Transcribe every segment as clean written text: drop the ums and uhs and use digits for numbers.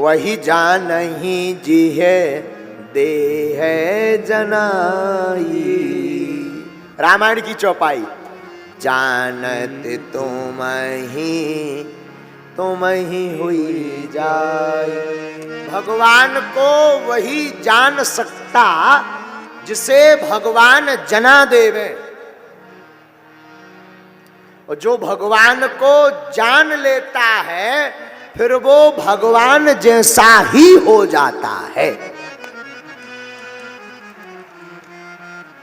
वही जानहि जिह देह जनाई। रामायण की चौपाई। जानत तुम ही हुई जाई। भगवान को वही जान सकता जिसे भगवान जना देवे, और जो भगवान को जान लेता है फिर वो भगवान जैसा ही हो जाता है।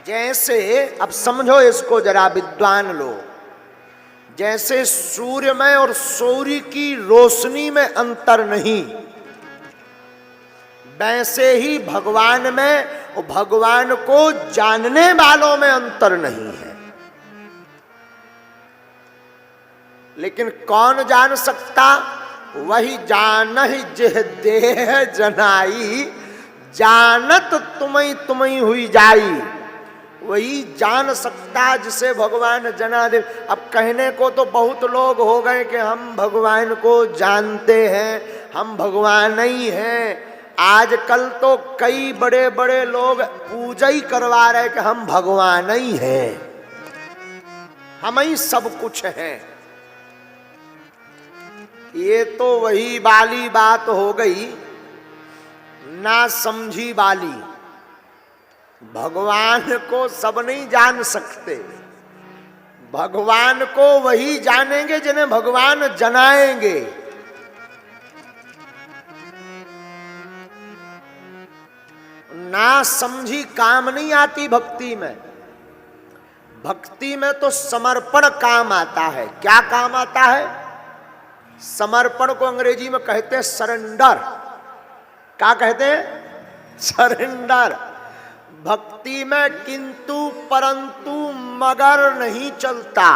जैसे अब समझो इसको जरा विद्वान लोग, जैसे सूर्य में और सूर्य की रोशनी में अंतर नहीं, वैसे ही भगवान में और भगवान को जानने वालों में अंतर नहीं है। लेकिन कौन जान सकता? वही जानहि जिह देह जनाई। जानत तुम्हें हुई जाई। वही जान सकता जिसे भगवान जना दे। अब कहने को तो बहुत लोग हो गए कि हम भगवान को जानते हैं, हम भगवान नहीं हैं। आजकल तो कई बड़े बड़े लोग पूजा ही करवा रहे कि हम भगवान ही हैं, हम ही सब कुछ हैं। ये तो वही वाली बात हो गई, ना समझी वाली। भगवान को सब नहीं जान सकते, भगवान को वही जानेंगे जिन्हें भगवान जनाएंगे। ना समझी काम नहीं आती भक्ति में। भक्ति में तो समर्पण काम आता है। क्या काम आता है? समर्पण को अंग्रेजी में कहते हैं सरेंडर। क्या कहते हैं? सरेंडर। भक्ति में किंतु परंतु मगर नहीं चलता।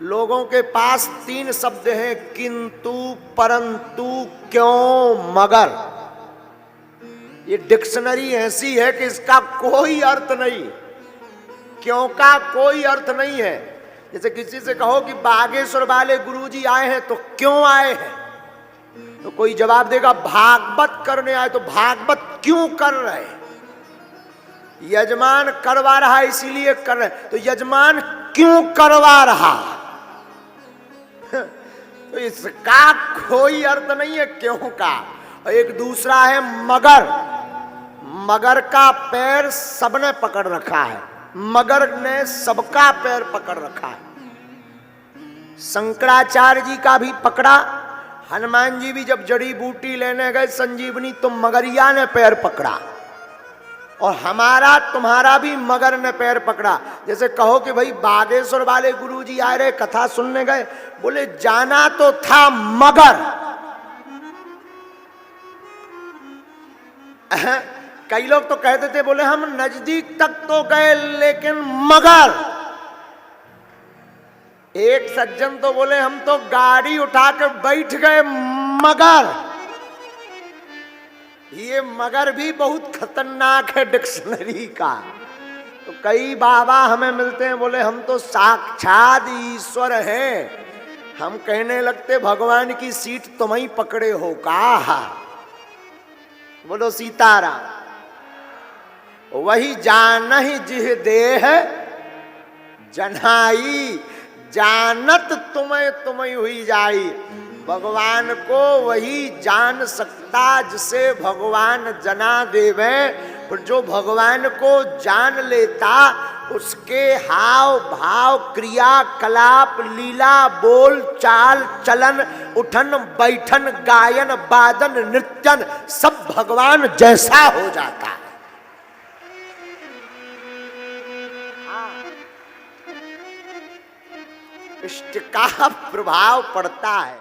लोगों के पास 3 शब्द हैं, किंतु परंतु क्यों मगर। ये डिक्शनरी ऐसी है कि इसका कोई अर्थ नहीं, क्यों का कोई अर्थ नहीं है। जैसे किसी से कहो कि बागेश्वर वाले गुरुजी आए हैं तो क्यों आए हैं, तो कोई जवाब देगा भागवत करने आए। तो भागवत क्यों कर रहे हैं? यजमान करवा रहा है इसीलिए कर रहे हैं। तो यजमान क्यों करवा रहा? तो इसका कोई अर्थ नहीं है क्यों का। और एक दूसरा है मगर। मगर का पैर सबने पकड़ रखा है, मगर ने सबका पैर पकड़ रखा है। शंकराचार्य जी का भी पकड़ा, हनुमान जी भी जब जड़ी बूटी लेने गए संजीवनी तो मगरिया ने पैर पकड़ा, और हमारा तुम्हारा भी मगर ने पैर पकड़ा। जैसे कहो कि भाई बागेश्वर वाले गुरुजी आ रहे, कथा सुनने गए, बोले जाना तो था मगर। कई लोग तो कहते थे, बोले हम नजदीक तक तो गए लेकिन मगर। एक सज्जन तो बोले हम तो गाड़ी उठा कर बैठ गए मगर। ये मगर भी बहुत खतरनाक है डिक्शनरी का। तो कई बाबा हमें मिलते हैं, बोले हम तो साक्षात ईश्वर हैं। हम कहने लगते भगवान की सीट तुम ही पकड़े हो का। बोलो सीताराम। वही जानहि जिह देह जनाई। जानत तुम्हें हुई जाई। भगवान को वही जान सकता जिसे भगवान जना देवे। पर जो भगवान को जान लेता उसके हाव भाव क्रिया कलाप लीला बोल चाल चलन उठन बैठन गायन वादन नृत्यन सब भगवान जैसा हो जाता है। इष्ट का प्रभाव पड़ता है।